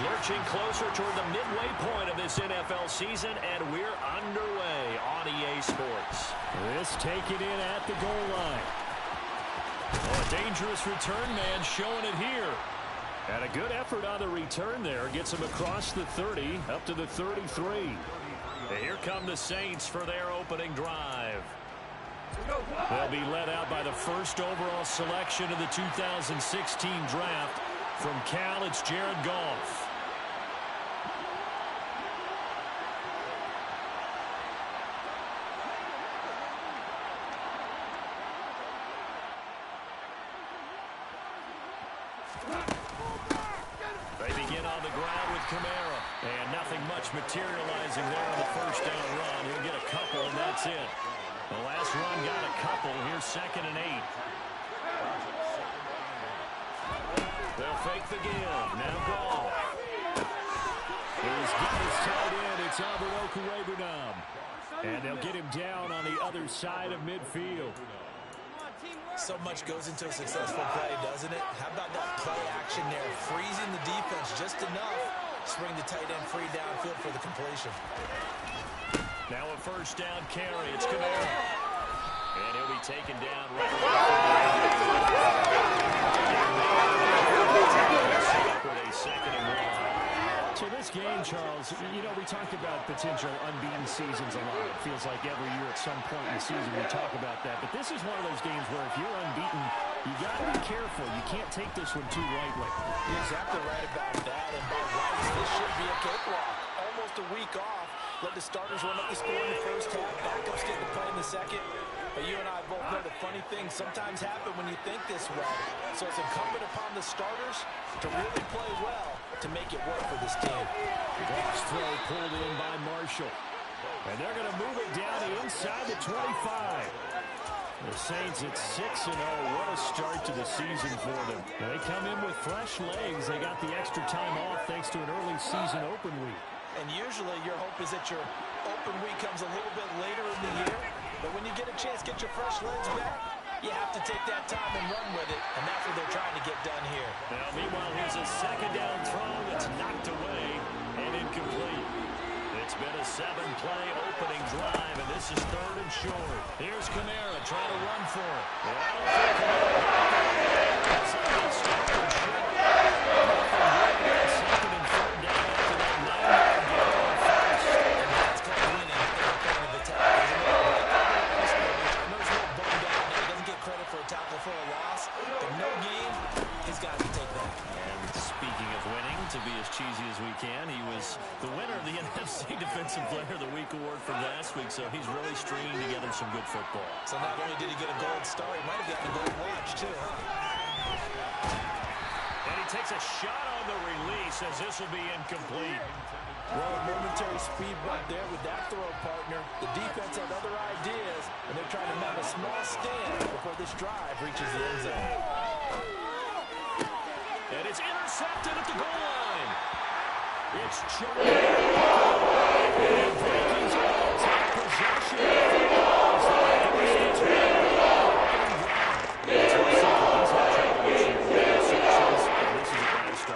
Lurching closer toward the midway point of this NFL season, and we're underway on EA Sports. This taken in at the goal line. Oh, a dangerous return man showing it here. And a good effort on the return there. Gets him across the 30, up to the 33. And here come the Saints for their opening drive. They'll be led out by the first overall selection of the 2016 draft. From Cal, it's Jared Goff. They begin on the ground with Kamara. And nothing much materializing there on the first down run. He'll get a couple, and that's it. The last run got a couple. Here's 2nd and 8. They'll fake the give. Now Goff. He's got his tight end. It's Alberto Cuebunom. And they'll get him down on the other side of midfield. So much goes into a successful play, doesn't it? How about that play action there? Freezing the defense just enough to bring the tight end free downfield for the completion. Now a first down carry. It's Kamara. And he'll be taken down right with a 2nd and 1. So this game, Charles, you know, we talked about potential unbeaten seasons a lot. It feels like every year at some point in the season we talk about that. But this is one of those games where if you're unbeaten, you got to be careful. You can't take this one too lightly. You're exactly right about that. And by rights, this should be a cakewalk. Almost a week off. Let the starters run up the score in the first half. Backups get to play in the second. But you and I both know the funny things sometimes happen when you think this way. So it's incumbent upon the starters to really play well to make it work for this team. Goff's throw pulled in by Marshall. And they're going to move it down to inside the 25. The Saints at 6-0. What a start to the season for them. They come in with fresh legs. They got the extra time off thanks to an early season open week. And usually your hope is that your open week comes a little bit later in the year. But when you get a chance to get your fresh legs back, you have to take that time and run with it. And that's what they're trying to get done here. Now, meanwhile, here's a 2nd down throw that's knocked away and incomplete. It's been a 7-play opening drive, and this is 3rd and short. Here's Kamara trying to run for it. And I don't think Kamara it's 3rd and short. Nothing good on 2nd and 3rd down after that 9-yard gain on first. And that's called winning in the point of attack, isn't it? I know he's a little bummed out now. He doesn't get credit for a tackle for a loss. But no game, he's got to take that. And speaking of winning, to be as cheesy as we can, he was the winner of the NFC Defensive Player of the Week award from last week, so he's really stringing together some good football. So not only did he get a gold star, he might have gotten a gold watch, too. And he takes a shot on the release as this will be incomplete. Well, a momentary speed bump there with that throw partner. The defense had other ideas, and they're trying to mount a small stand before this drive reaches the end zone. And it's intercepted at the goal line. It's Charlie. And Vikings will take possession of the ball.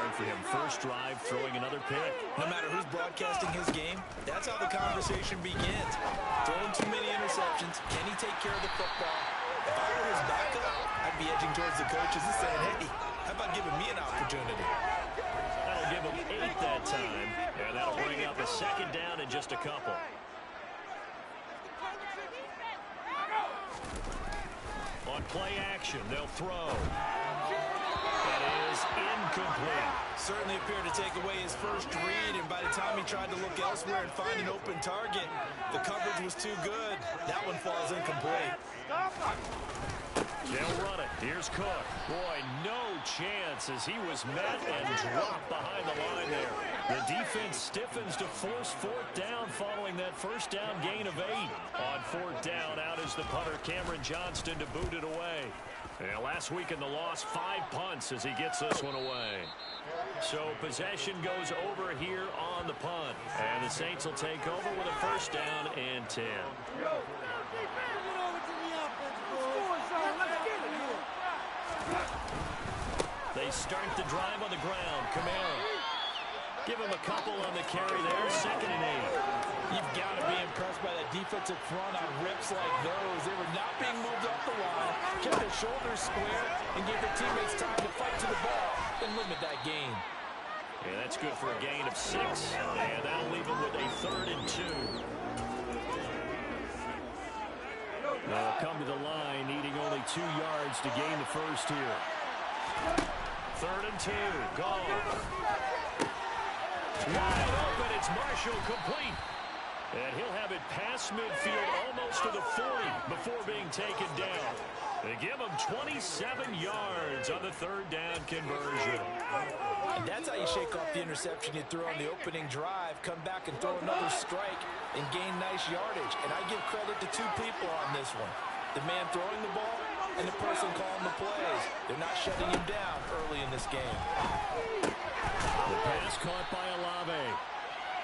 For him. First drive, throwing another pick. No matter who's broadcasting his game, that's how the conversation begins. Throwing too many interceptions. Can he take care of the football? If I were his backup, I'd be edging towards the coaches and saying, hey, how about giving me an opportunity? That'll give him 8 that time. And that'll bring up a 2nd down in just a couple. On play action, they'll throw. That is incomplete. Certainly appeared to take away his first read, and by the time he tried to look elsewhere and find an open target, the coverage was too good. That one falls incomplete. They'll run it. Here's Cook. Boy, no chance as he was met and dropped behind the line there. The defense stiffens to force 4th down following that first down gain of 8. On 4th down, out is the punter Cameron Johnston to boot it away. And last week in the loss, 5 punts as he gets this one away. So possession goes over here on the punt. And the Saints will take over with a first down and 10. They start the drive on the ground. Kamara Give him a couple on the carry there, 2nd and 8. You've got to be impressed by that defensive front on rips like those. They were not being moved off the line, kept their shoulders square, and gave their teammates time to fight to the ball and limit that gain. Yeah, that's good for a gain of 6, and that'll leave them with a 3rd and 2. They'll come to the line, needing only 2 yards to gain the first here. 3rd and 2, gone. Wide open, it's Marshall, complete. And he'll have it past midfield almost to the 40 before being taken down. They give him 27 yards on the 3rd down conversion. And that's how you shake off the interception you threw on the opening drive, come back and throw another strike and gain nice yardage. And I give credit to 2 people on this one. The man throwing the ball and the person calling the plays. They're not shutting him down early in this game. The pass caught by Olave.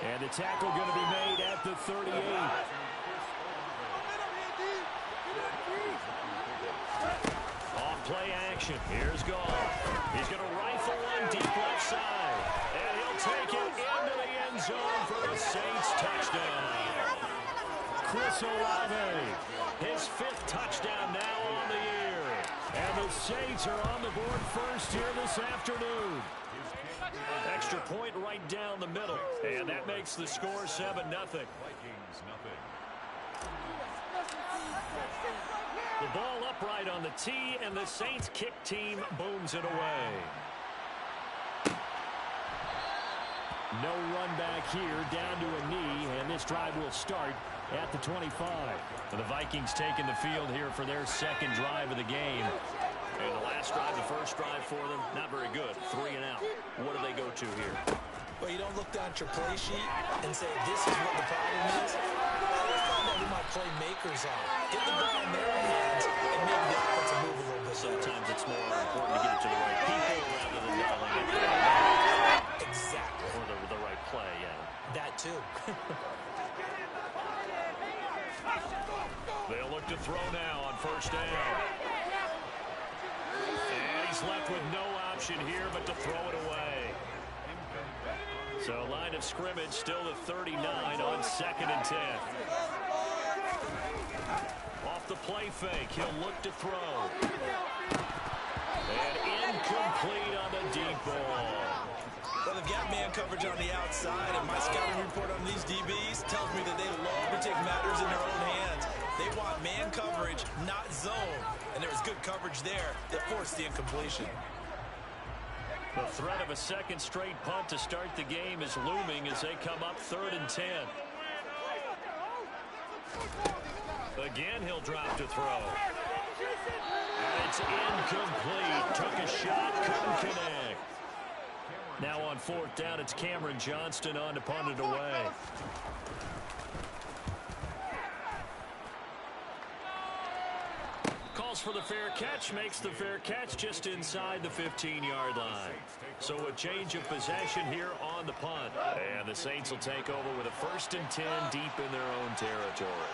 And the tackle going to be made at the 38. Off play action. Here's Goff. He's going to rifle one deep left side. And he'll take it into the end zone for the Saints touchdown. Chris Olave, his 5th touchdown now on the year. And the Saints are on the board first here this afternoon. Extra point right down the middle. And that makes the score 7-0. The ball upright on the tee, and the Saints kick team booms it away. No run back here, down to a knee, and this drive will start at the 25. The Vikings taking the field here for their 2nd drive of the game. And the last drive, the first drive for them, not very good. 3 and out. What do they go to here? Well, you don't look down at your play sheet and say, this is what the problem is. Let's find out who my playmakers are. Get the ball in their hands and make the offense move a little bit. Sometimes it's more important to get it to the right people rather than dialing it to the right. Exactly. Or the right play, yeah. That too. They'll look to throw now on 1st down. And he's left with no option here but to throw it away. So line of scrimmage still the 39 on 2nd and 10. Off the play fake, he'll look to throw. And incomplete on the deep ball. Well, they've got man coverage on the outside, and my scouting report on these DBs tells me that they love to take matters in their own hands. They want man coverage, not zone. And there was good coverage there that forced the incompletion. The threat of a 2nd straight punt to start the game is looming as they come up 3rd and 10. Again, he'll drop to throw. And it's incomplete. Took a shot, couldn't connect. Now on 4th down, it's Cameron Johnston on to punt it away. Calls for the fair catch, makes the fair catch just inside the 15-yard line. So a change of possession here on the punt. And the Saints will take over with a 1st and 10 deep in their own territory.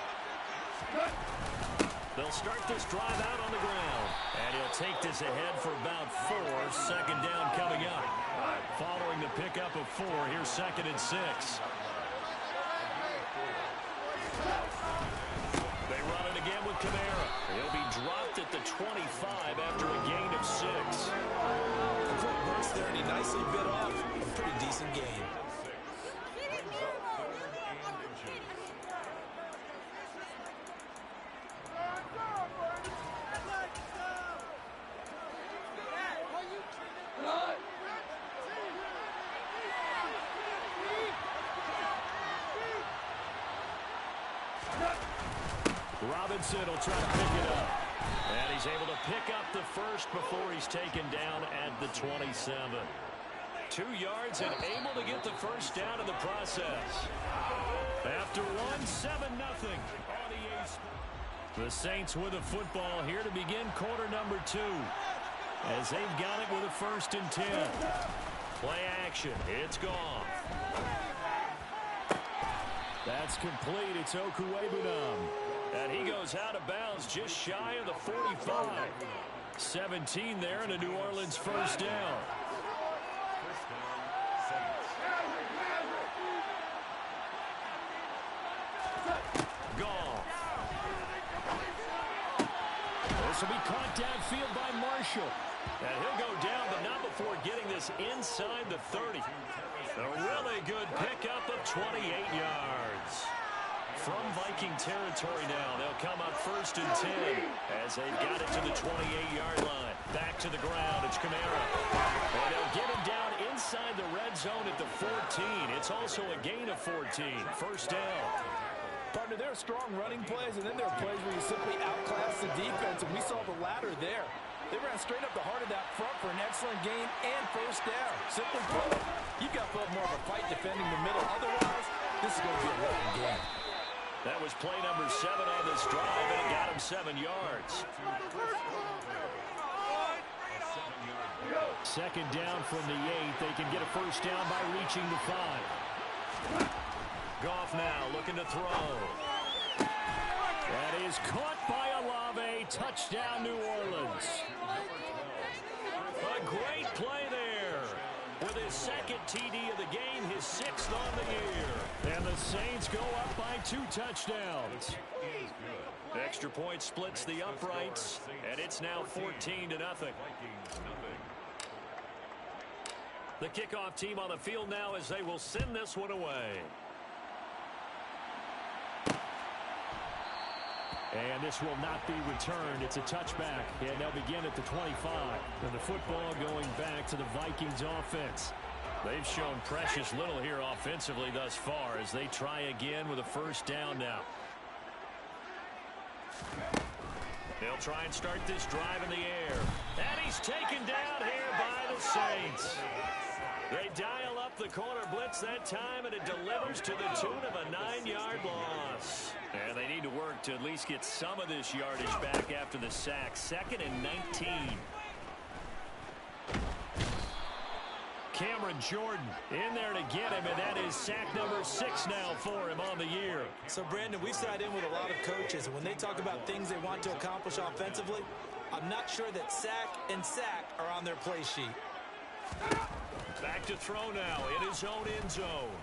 They'll start this drive out on the ground. And he'll take this ahead for about 4. 2nd down coming up. Following the pickup of 4, here's 2nd and 6. They run it again with Kamara. He'll be dropped at the 25 after a gain of 6. Quick burst there, and he nicely bit off a pretty decent gain. Robinson will try to pick it up. And he's able to pick up the first before he's taken down at the 27. 2 yards and able to get the first down in the process. After one, 7-0 on EA. The Saints with the football here to begin quarter number 2. As they've got it with a 1st and 10. Play action. It's gone. That's complete. It's Okuwebunam. And he goes out of bounds just shy of the 45. 17 there and a New Orleans 1st down. This will be caught downfield by Marshall. And he'll go down, but not before getting this inside the 30. A really good pickup of 28 yards. From Viking territory now, they'll come up 1st and 10 as they've got it to the 28-yard line. Back to the ground, it's Kamara. And they'll get him down inside the red zone at the 14. It's also a gain of 14. 1st down. Partner, there are strong running plays, and then there are plays where you simply outclass the defense, and we saw the latter there. They ran straight up the heart of that front for an excellent gain and 1st down. Simply put, you've got to put more of a fight defending the middle. Otherwise, this is going to be a long game. That was play number 7 on this drive, and it got him 7 yards. 2nd down from the 8. They can get a 1st down by reaching the 5. Goff now looking to throw. That is caught by Olave. Touchdown, New Orleans. A great play there. With his 2nd TD of the game, his 6th on the year. And the Saints go up by 2 touchdowns. Extra point splits the uprights, and it's now 14-0. The kickoff team on the field now as they will send this one away. And this will not be returned. It's a touchback, and they'll begin at the 25. And the football going back to the Vikings offense. They've shown precious little here offensively thus far as they try again with a 1st down now. They'll try and start this drive in the air. And he's taken down here by the Saints. They dial up the corner blitz that time, and it delivers to the tune of a 9-yard loss. And they need to work to at least get some of this yardage back after the sack. 2nd and 19. Cameron Jordan in there to get him, and that is sack number 6 now for him on the year. So, Brandon, we sat in with a lot of coaches, and when they talk about things they want to accomplish offensively, I'm not sure that sack and sack are on their play sheet. Back to throw now in his own end zone.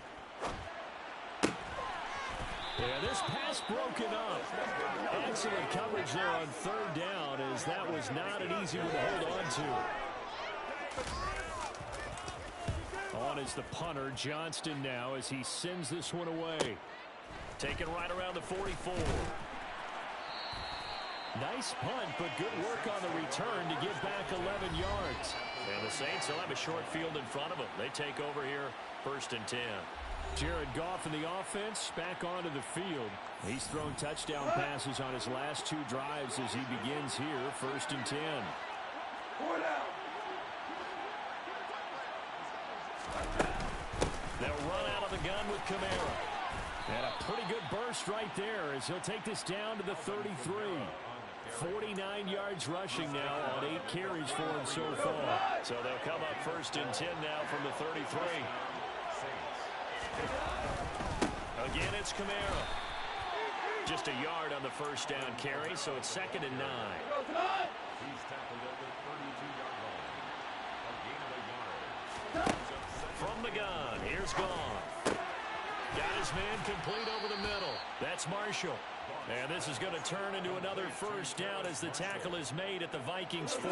Yeah, this pass broken up. Excellent coverage there on 3rd down, as that was not an easy one to hold on to. On is the punter, Johnston now, as he sends this one away. Taken right around the 44. Nice punt, but good work on the return to give back 11 yards. And the Saints will have a short field in front of them. They take over here, 1st and 10. Jared Goff in the offense, back onto the field. He's thrown touchdown passes on his last 2 drives as he begins here, 1st and 10. They'll run out of the gun with Kamara. And a pretty good burst right there as he'll take this down to the 33. 49 yards rushing now on 8 carries for him so far. So they'll come up 1st and 10 now from the 33. Again, it's Kamara. Just a yard on the 1st down carry, so it's 2nd and 9. From the gun, here's Goff. Got his man complete over the middle. That's Marshall. And this is going to turn into another 1st down as the tackle is made at the Vikings 14.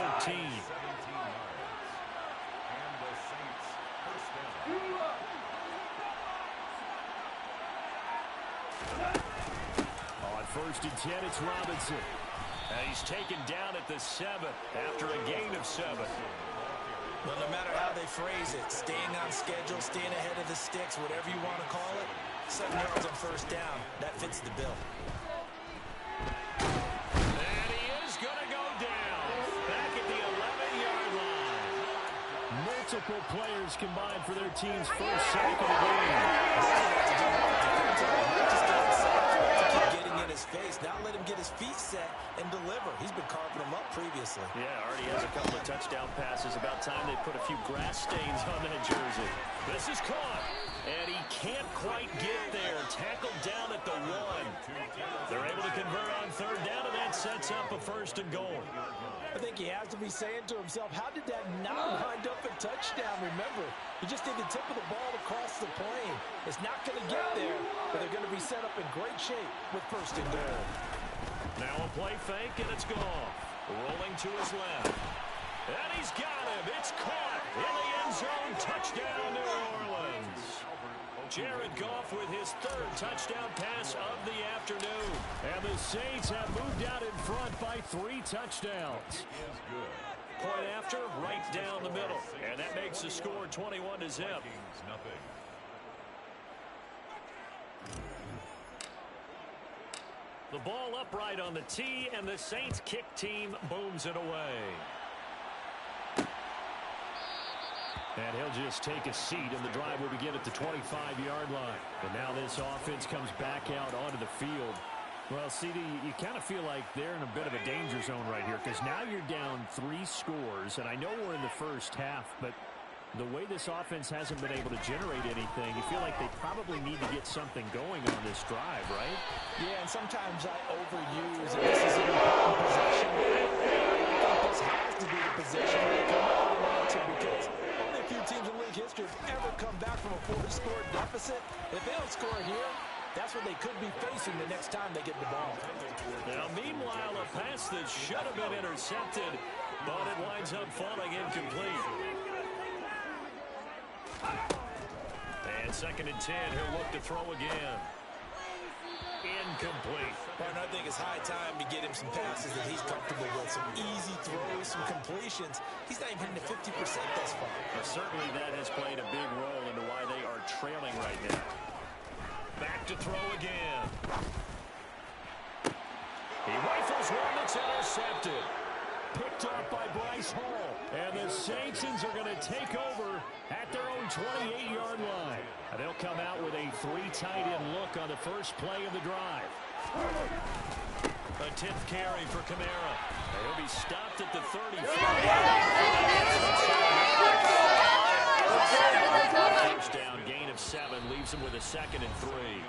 On 1st and 10, it's Robinson. And he's taken down at the 7 after a gain of 7. Well, no matter how they phrase it, staying on schedule, staying ahead of the sticks, whatever you want to call it, 7 yards on 1st down, that fits the bill. And he is going to go down back at the 11-yard line. Multiple players combined for their team's 1st sack of the game. Getting in his face, now let him get his feet set and deliver. He's been carving them up previously. Yeah, already has a couple of touchdown passes. About time they put a few grass stains on that jersey. This is caught, and he can't quite get there. Tackled down at the 1. They're able to convert on 3rd down, and that sets up a 1st and goal. I think he has to be saying to himself, how did that not wind up a touchdown? Remember, he just did the tip of the ball across the plane. It's not going to get there, but they're going to be set up in great shape with 1st and goal. Now a play fake, and it's gone. Rolling to his left. And he's got him. It's caught in the end zone. Touchdown, New Orleans. Jared Goff with his third touchdown pass of the afternoon. And the Saints have moved out in front by 3 touchdowns. Point after, right down the middle. And that makes the score 21-0. The ball upright on the tee, and the Saints kick team booms it away. And he'll just take a seat, and the drive will begin at the 25-yard line. And now this offense comes back out onto the field. Well, CD, you kind of feel like they're in a bit of a danger zone right here because now you're down 3 scores, and I know we're in the first half, but the way this offense hasn't been able to generate anything, you feel like they probably need to get something going on this drive, right? Yeah, and sometimes I overuse, and this is an important possession. I think this has to be the possession they come out and answer because only a few teams in league history have ever come back from a 4-score deficit. If they don't score here, that's what they could be facing the next time they get the ball. Now, meanwhile, a pass that should have been intercepted, but it winds up falling incomplete. And 2nd and 10, he'll look to throw again. Incomplete. Martin, I think it's high time to get him some passes that he's comfortable with, some easy throws, some completions. He's not even hitting the 50% thus far. Well, certainly that has played a big role into why they are trailing right now. Back to throw again. He rifles one that's intercepted. Picked off by Bryce Hall. And the Saints are going to take over at their own 28-yard line. And they'll come out with a 3 tight end look on the first play of the drive. A 10th carry for Kamara. And he'll be stopped at the 35. First down, gain of 7, leaves him with a 2nd and 3.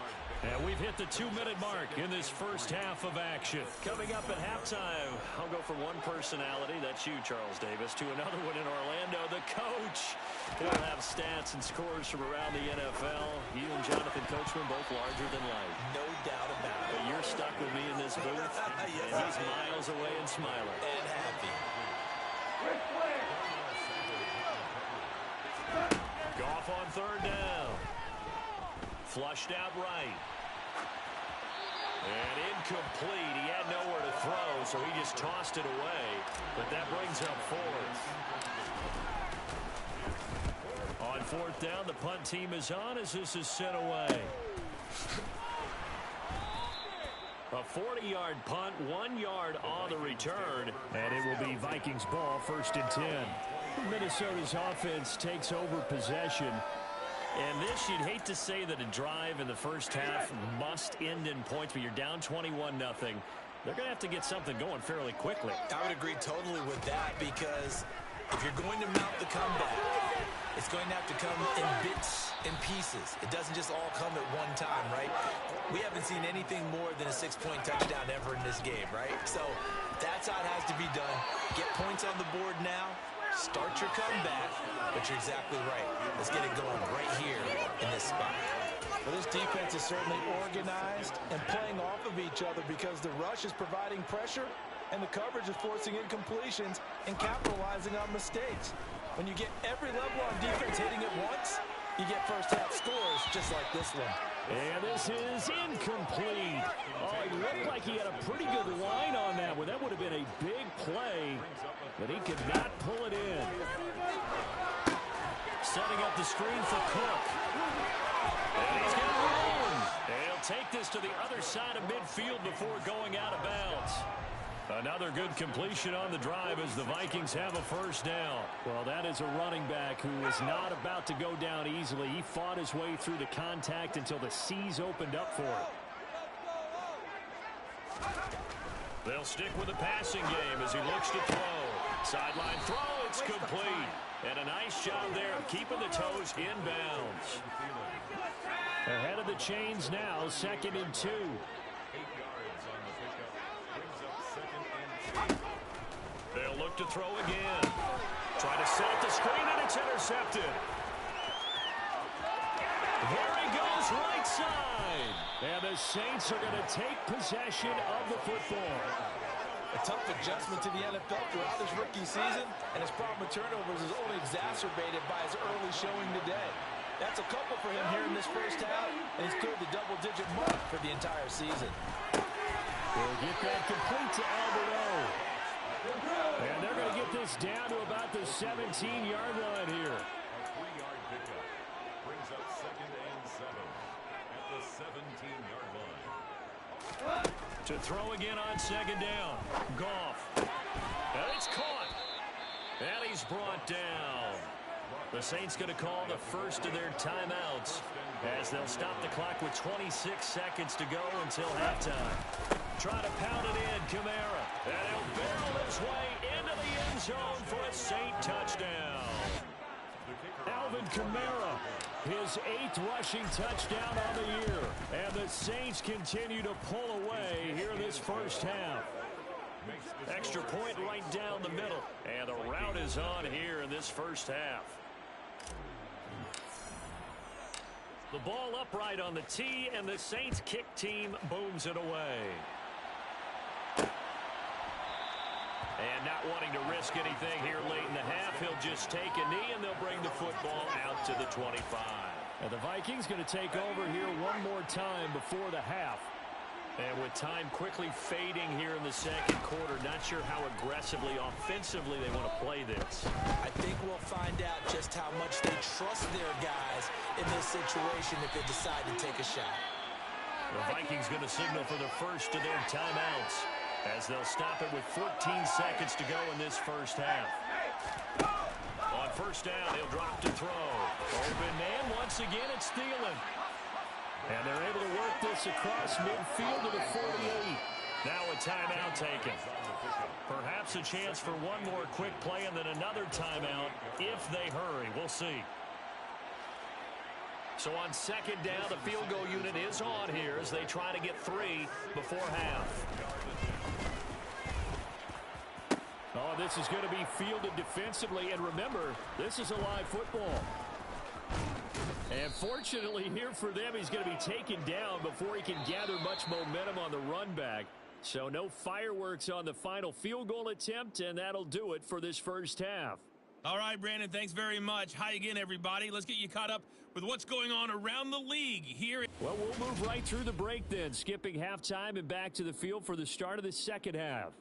And we've hit the 2-minute mark in this first half of action. Coming up at halftime, I'll go from one personality, that's you, Charles Davis, to another one in Orlando, the coach. He'll have stats and scores from around the NFL. You and Jonathan Coachman both larger than life. No doubt about it. But you're stuck with me in this booth, Yes, and he's miles away and smiling. And happy. Goff on 3rd down. Flushed out right. And incomplete. He had nowhere to throw, so he just tossed it away. But that brings up 4th. On 4th down, the punt team is on as this is sent away. A 40-yard punt, 1 yard on the return. And it will be Vikings ball, 1st and 10. Minnesota's offense takes over possession. And this, you'd hate to say that a drive in the first half must end in points, but you're down 21-0. They're going to have to get something going fairly quickly. I would agree totally with that because if you're going to mount the comeback, it's going to have to come in bits and pieces. It doesn't just all come at one time, right? We haven't seen anything more than a 6-point touchdown ever in this game, right? So that's how it has to be done. Get points on the board now. Start your comeback, but you're exactly right. Let's get it going right here in this spot. Well, this defense is certainly organized and playing off of each other because the rush is providing pressure and the coverage is forcing incompletions and capitalizing on mistakes. When you get every level on defense hitting at once, you get first-half scores just like this one. And this is incomplete. Oh, it looked like he had a pretty good line on that one. That would have been a big play, but he could not pull it in. Setting up the screen for Cook. And he's got room. And he'll take this to the other side of midfield before going out of bounds. Another good completion on the drive as the Vikings have a first down. Well, that is a running back who is not about to go down easily. He fought his way through the contact until the seas opened up for him. They'll stick with the passing game as he looks to throw. Sideline throw, it's complete. And a nice job there of keeping the toes inbounds. Ahead of the chains now, 2nd and 2. They'll look to throw again. Try to set up the screen, and it's intercepted. There he goes, right side. And the Saints are going to take possession of the football. A tough adjustment to the NFL throughout his rookie season, and his problem with turnovers is only exacerbated by his early showing today. That's a couple for him here in this first half, and he's cleared the double-digit mark for the entire season. We'll get that complete to Alberto. And they're going to get this down to about the 17-yard line here. A 3-yard pickup brings up 2nd and 7 at the 17-yard line. To throw again on 2nd down. Goff. And it's caught. And he's brought down. The Saints going to call the first of their timeouts as they'll stop the clock with 26 seconds to go until halftime. Try to pound it in, Kamara. And he'll barrel his way into the end zone for a Saint touchdown. Alvin Kamara, his 8th rushing touchdown on the year. And the Saints continue to pull away here in this first half. Extra point right down the middle. And the route is on here in this first half. The ball upright on the tee, and the Saints kick team booms it away. And not wanting to risk anything here late in the half, he'll just take a knee, and they'll bring the football out to the 25. And the Vikings going to take over here one more time before the half. And with time quickly fading here in the second quarter, not sure how aggressively, offensively they want to play this. I think we'll find out just how much they trust their guys in this situation if they decide to take a shot. The Vikings going to signal for the first of their timeouts as they'll stop it with 14 seconds to go in this first half. On first down, he'll drop to throw. Open man, once again, it's Thielen. And they're able to work this across midfield to the 48. Now a timeout taken. Perhaps a chance for one more quick play and then another timeout if they hurry. We'll see. So on 2nd down, the field goal unit is on here as they try to get 3 before half. Oh, this is going to be fielded defensively. And remember, this is a live football. And fortunately here for them, he's going to be taken down before he can gather much momentum on the run back. So no fireworks on the final field goal attempt, and that'll do it for this first half. All right, Brandon, thanks very much. Hi again, everybody. Let's get you caught up with what's going on around the league here. Well, we'll move right through the break then, skipping halftime and back to the field for the start of the second half.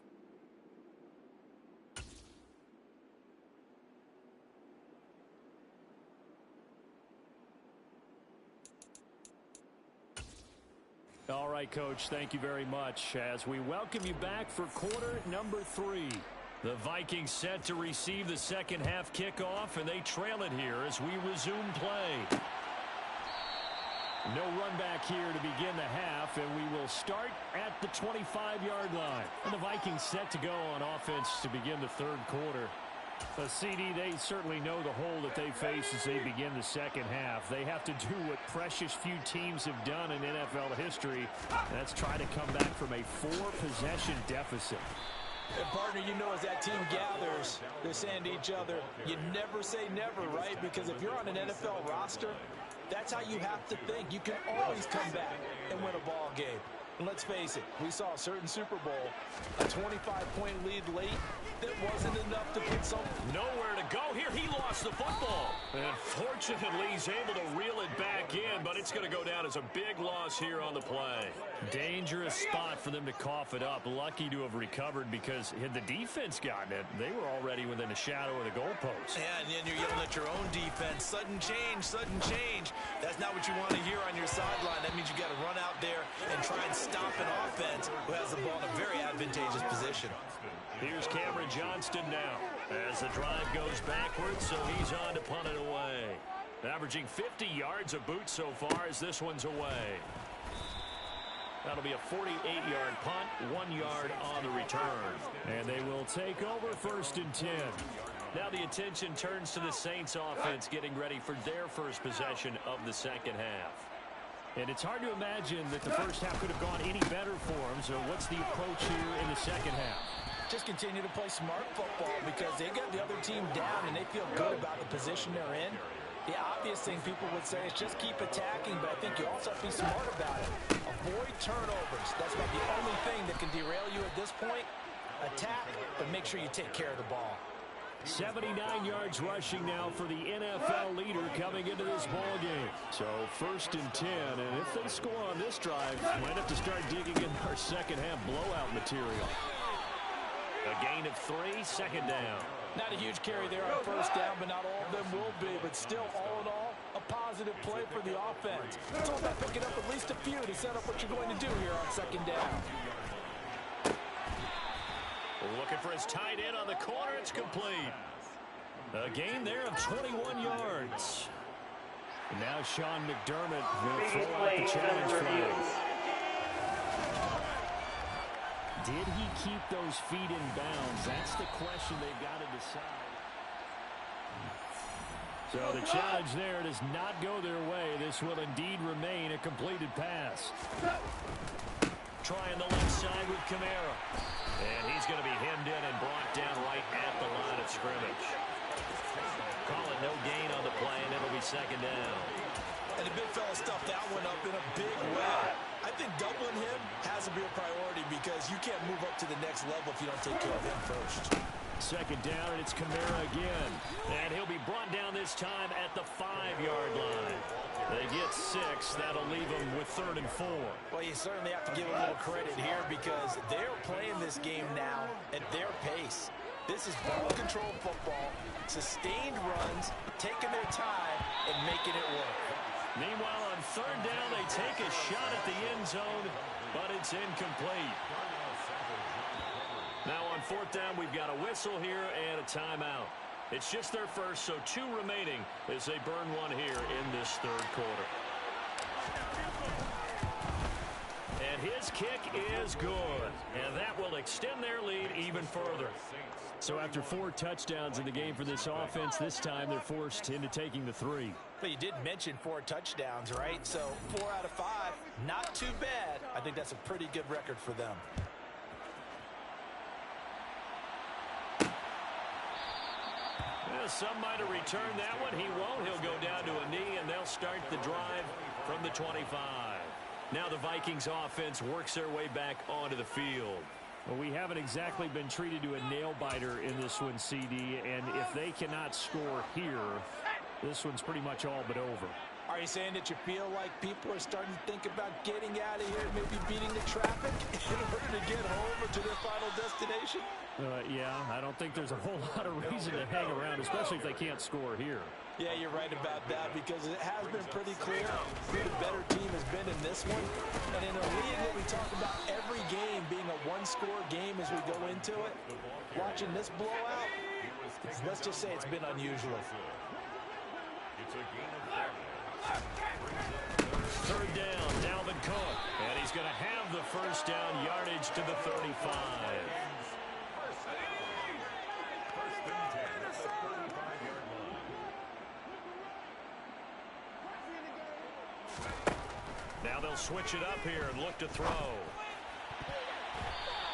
All right, Coach, thank you very much as we welcome you back for quarter number 3. The Vikings set to receive the second half kickoff, and they trail it here as we resume play. No run back here to begin the half, and we will start at the 25-yard line. And the Vikings set to go on offense to begin the third quarter. CD, they certainly know the hole that they face as they begin the second half. They have to do what precious few teams have done in NFL history. That's try to come back from a 4-possession deficit. And partner, you know, as that team gathers, they're saying to each other, you never say never, right? Because if you're on an NFL roster, that's how you have to think. You can always come back and win a ball game. And let's face it, we saw a certain Super Bowl, a 25-point lead late, that wasn't enough to put some... Nowhere to go here. He lost the football. And fortunately, he's able to reel it back in, but it's going to go down as a big loss here on the play. Dangerous spot for them to cough it up. Lucky to have recovered because had the defense gotten it, they were already within a shadow of the goalpost. Yeah, and then you're yelling at your own defense. Sudden change, sudden change. That's not what you want to hear on your sideline. That means you got to run out there and try and stop an offense who has the ball in a very advantageous position. Here's Cameron Johnston now as the drive goes backwards, so he's on to punt it away. Averaging 50 yards a boot so far as this one's away. That'll be a 48-yard punt, 1 yard on the return. And they will take over 1st and 10. Now the attention turns to the Saints offense getting ready for their first possession of the second half. And it's hard to imagine that the first half could have gone any better for them. So what's the approach here in the second half? Just continue to play smart football because they got the other team down and they feel good about the position they're in. The obvious thing people would say is just keep attacking, but I think you also have to be smart about it. Avoid turnovers. That's about the only thing that can derail you at this point. Attack, but make sure you take care of the ball. 79 yards rushing now for the NFL leader coming into this ball game. So 1st and 10, and if they score on this drive, might have to start digging in our second half blowout material. A gain of 3, 2nd down. Not a huge carry there on 1st down, but not all of them will be. But still, all in all, a positive play for the offense. It's all about picking up at least a few to set up what you're going to do here on 2nd down. Looking for his tight end on the corner. It's complete. A gain there of 21 yards. And now Sean McDermott will throw out the challenge flag. Did he keep those feet in bounds? That's the question they've got to decide. So the challenge there does not go their way. This will indeed remain a completed pass. Trying the left side with Kamara. And he's going to be hemmed in and brought down right at the line of scrimmage. Calling no gain on the play, and it'll be 2nd down. And the big fella stuffed that one up in a big way. I think doubling him has to be a priority because you can't move up to the next level if you don't take care of him first. 2nd down, and it's Kamara again. And he'll be brought down this time at the 5-yard line. They get 6. That'll leave them with 3rd and 4. Well, you certainly have to give a little credit here because they're playing this game now at their pace. This is ball control football, sustained runs, taking their time, and making it work. Meanwhile, on 3rd down, they take a shot at the end zone, but it's incomplete. Now on 4th down, we've got a whistle here and a timeout. It's just their first, so 2 remaining as they burn one here in this 3rd quarter. And his kick is good, and that will extend their lead even further. So after 4 touchdowns in the game for this offense, this time they're forced into taking the 3. But you did mention 4 touchdowns, right? So 4 out of 5, not too bad. I think that's a pretty good record for them. Well, some might have returned that one. He won't. He'll go down to a knee, and they'll start the drive from the 25. Now the Vikings offense works their way back onto the field. Well, we haven't exactly been treated to a nail-biter in this one, CD, and if they cannot score here, this one's pretty much all but over. Are you saying that you feel like people are starting to think about getting out of here, maybe beating the traffic in order to get home or to their final destination? Yeah, I don't think there's a whole lot of reason to hang around, especially if they can't score here. Yeah, you're right about that because it has been pretty clear who the better team has been in this one. And in a league that we talk about every game being a one-score game as we go into it, watching this blowout, let's just say it's been unusual. It's a gain of 3rd down, Dalvin Cook. And he's going to have the 1st down yardage to the 35. First and 10 at the 35-yard line. Now they'll switch it up here and look to throw.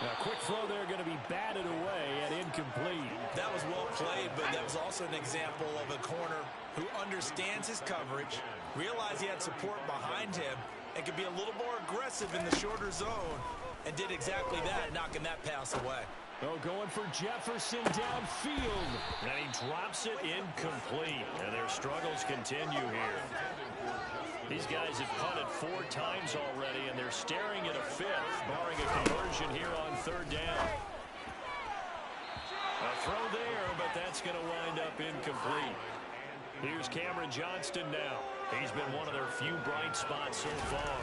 A quick throw there going to be batted away and incomplete. That was well played, but that was also an example of a corner who understands his coverage, realized he had support behind him, and could be a little more aggressive in the shorter zone, and did exactly that, knocking that pass away. Oh, going for Jefferson downfield. And he drops it incomplete. And their struggles continue here. These guys have punted 4 times already, and they're staring at a 5th, barring a conversion here on 3rd down. A throw there, but that's going to wind up incomplete. Here's Cameron Johnston now. He's been one of their few bright spots so far.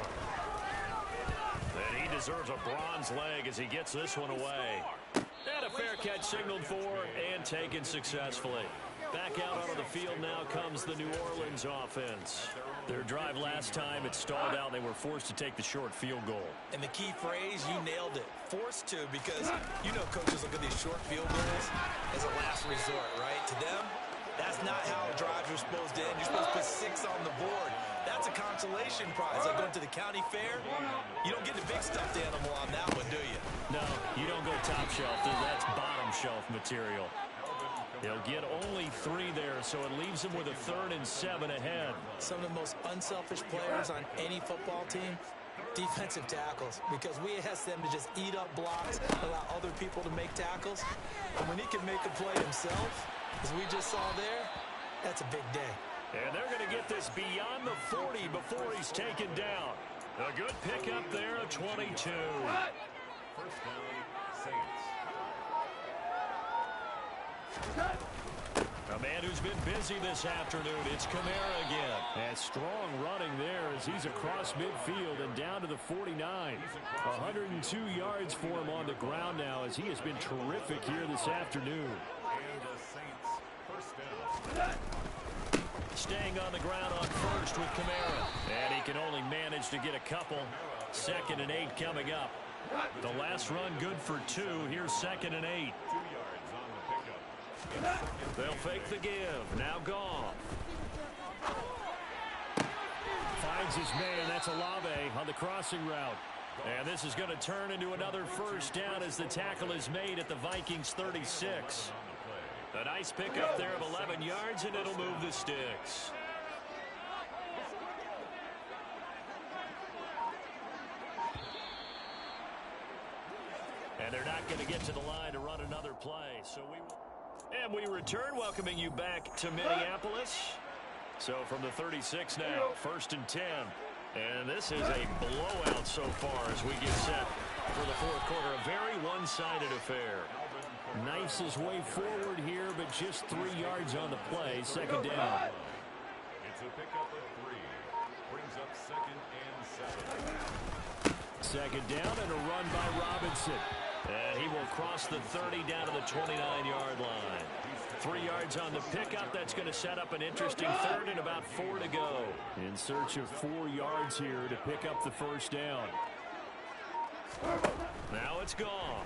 And he deserves a bronze leg as he gets this one away. And a fair catch signaled for and taken successfully. Back out onto the field now comes the New Orleans offense. Their drive last time, it stalled out. They were forced to take the short field goal. And the key phrase, you nailed it. Forced to, because you know coaches look at these short field goals as a last resort, right? To them, that's not how drives are supposed to end. You're supposed to put 6 on the board. That's a consolation prize. Like going to the county fair, you don't get the big stuffed animal on that one, do you? No, you don't go top shelf. That's bottom shelf material. They'll get only 3 there, so it leaves them with a 3rd and 7 ahead. Some of the most unselfish players on any football team Defensive tackles, because we ask them to just eat up blocks, allow other people to make tackles. And when he can make a play himself, as we just saw there, that's a big day. And they're going to get this beyond the 40 before he's taken down. A good pickup there of 22. First down, Saints. A man who's been busy this afternoon, it's Kamara again. And strong running there as he's across midfield and down to the 49. 102 yards for him on the ground now as he has been terrific here this afternoon. And the Saints, first down. Staying on the ground on first with Kamara. And he can only manage to get a couple. 2nd and 8 coming up. The last run good for 2. Here's 2nd and 8. 2 yards on the pickup. They'll fake the give. Now Goff. Finds his man. That's Olave on the crossing route. And this is going to turn into another first down as the tackle is made at the Vikings 36. A nice pickup there of 11 yards, and it'll move the sticks. And they're not going to get to the line to run another play. And we return, welcoming you back to Minneapolis. So from the 36 now, 1st and 10. And this is a blowout so far as we get set for the 4th quarter. A very one-sided affair. Nice his way forward here, but just 3 yards on the play. 2nd down. It's a pickup of 3. Brings up 2nd and 7. 2nd down and a run by Robinson. And he will cross the 30 down to the 29-yard line. 3 yards on the pickup. That's going to set up an interesting 3rd and about 4 to go. In search of 4 yards here to pick up the first down. Now it's gone.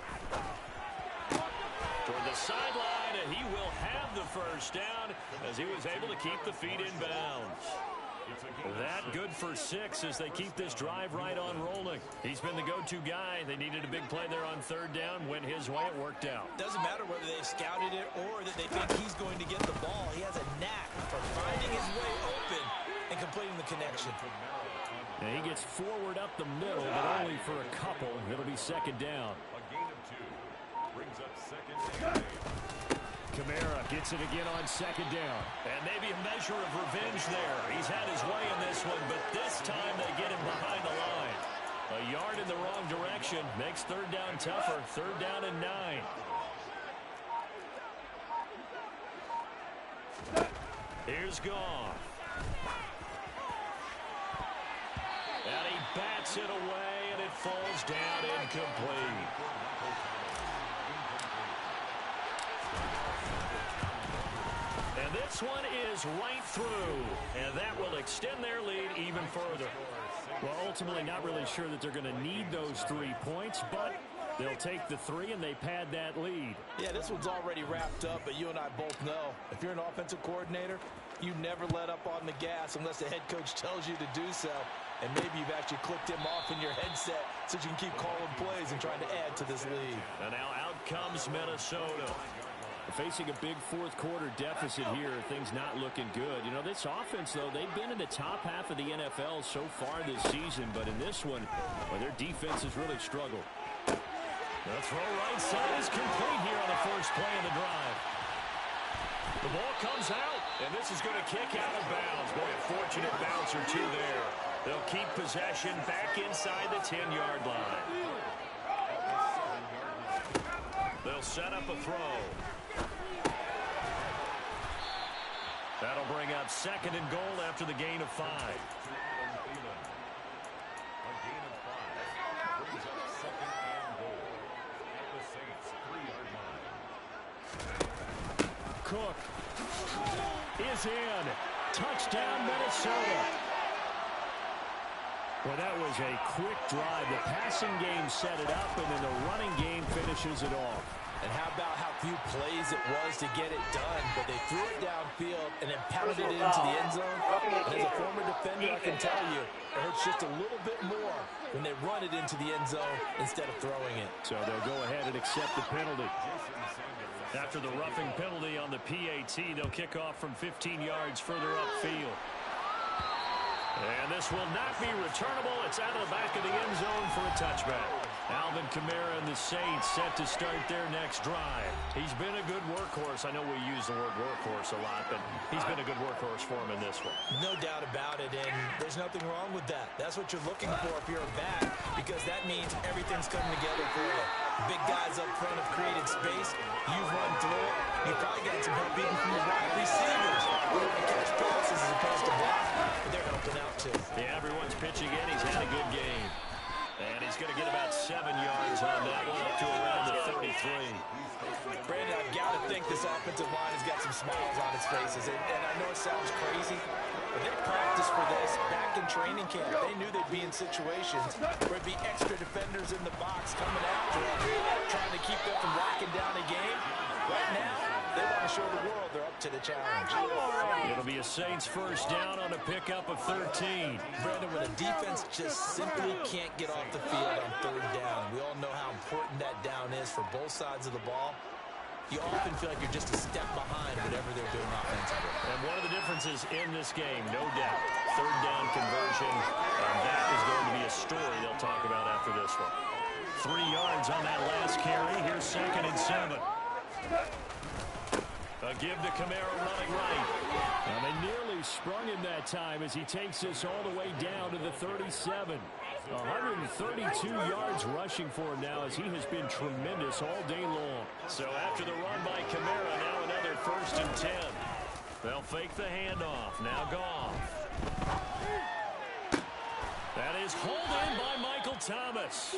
Toward the sideline, and he will have the first down as he was able to keep the feet in bounds. That good for 6 as they keep this drive right on rolling. He's been the go-to guy. They needed a big play there on 3rd down. Went his way. It worked out. Doesn't matter whether they've scouted it or that they think he's going to get the ball. He has a knack for finding his way open and completing the connection. And he gets forward up the middle, but only for a couple. It'll be 2nd down. A gain of 2. Brings up 2nd and 8. Kamara gets it again on 2nd down. And maybe a measure of revenge there. He's had his way in this one, but this time they get him behind the line. A yard in the wrong direction makes 3rd down tougher. 3rd down and 9. Here's Goff. And he bats it away, and it falls down incomplete. And this one is right through, and that will extend their lead even further. Well, ultimately, not really sure that they're going to need those 3 points, but they'll take the 3, and they pad that lead. Yeah, this one's already wrapped up, but you and I both know if you're an offensive coordinator, you never let up on the gas unless the head coach tells you to do so. And maybe you've actually clicked him off in your headset so you can keep calling plays and trying to add to this lead. And now out comes Minnesota. Facing a big 4th quarter deficit here, things not looking good. You know, this offense, though, they've been in the top half of the NFL so far this season, but in this one, well, their defense has really struggled. The throw right side is complete here on the first play of the drive. The ball comes out, and this is going to kick out of bounds. Boy, a fortunate bounce or 2 there. They'll keep possession back inside the 10-yard line. They'll set up a throw. That'll bring up 2nd and goal after the gain of 5. A gain of 5. Brings up 2nd and goal. At the Saints' 3-yard line. Cook is in. Touchdown, Minnesota. Well, that was a quick drive. The passing game set it up, and then the running game finishes it off. And how about how few plays it was to get it done, but they threw it downfield and then pounded it into the end zone. And as a former defender, I can tell you, it hurts just a little bit more when they run it into the end zone instead of throwing it. So they'll go ahead and accept the penalty. After the roughing penalty on the PAT, they'll kick off from 15 yards further upfield. And this will not be returnable. It's out of the back of the end zone for a touchback. Alvin Kamara and the Saints set to start their next drive. He's been a good workhorse. I know we use the word workhorse a lot, but he's been a good workhorse for him in this one. No doubt about it, and there's nothing wrong with that. That's what you're looking for if you're a back, because that means everything's coming together for you. Big guys up front have created space. You've run through it. You've probably got some help even from your wide receivers. We're going to catch passes as opposed to block, but they're helping out too. Yeah, everyone's pitching in. He's had a good game. And he's going to get about 7 yards on that one, up to around the 33. Brandon, I've got to think this offensive line has got some smiles on its faces. And I know it sounds crazy, but they practiced for this back in training camp. They knew they'd be in situations where it'd be extra defenders in the box coming after them, trying to keep them from locking down a game. Right now, they want to show the world they're up to the challenge. It'll be a Saints first down on a pickup of 13. Brandon, when a defense just simply can't get off the field on third down, we all know how important that down is for both sides of the ball. You often feel like you're just a step behind whatever they're doing offensively. And one of the differences in this game, no doubt, third down conversion, and that is going to be a story they'll talk about after this one. 3 yards on that last carry. Here's 2nd and 7. A give to Kamara running right. And they nearly sprung him that time as he takes this all the way down to the 37. 132 yards rushing for him now as he has been tremendous all day long. So after the run by Kamara, now another 1st and 10. They'll fake the handoff. Now Goff. That is hauled in by Michael Thomas.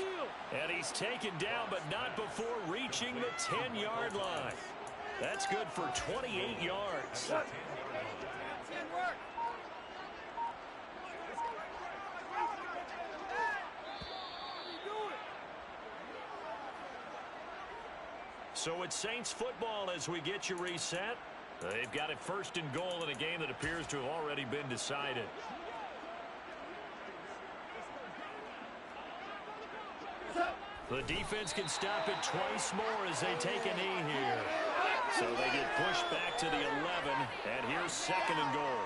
And he's taken down, but not before reaching the 10-yard line. That's good for 28 yards. So it's Saints football as we get you reset. They've got it 1st and goal in a game that appears to have already been decided. The defense can stop it twice more as they take a knee here. So they get pushed back to the 11, and here's 2nd and goal.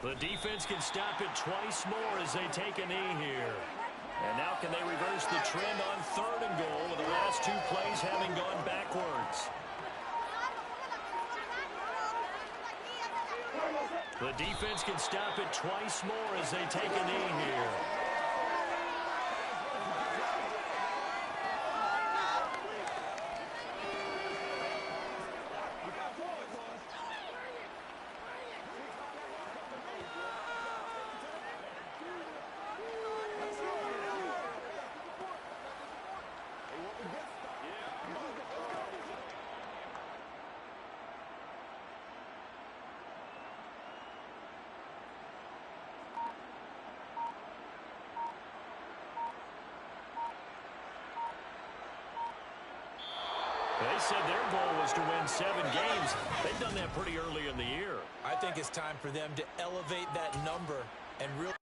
The defense can stop it twice more as they take a knee here. And now can they reverse the trend on 3rd and goal with the last 2 plays having gone backwards? The defense can stop it twice more as they take a knee here. They said their goal was to win 7 games. They've done that pretty early in the year. I think it's time for them to elevate that number and really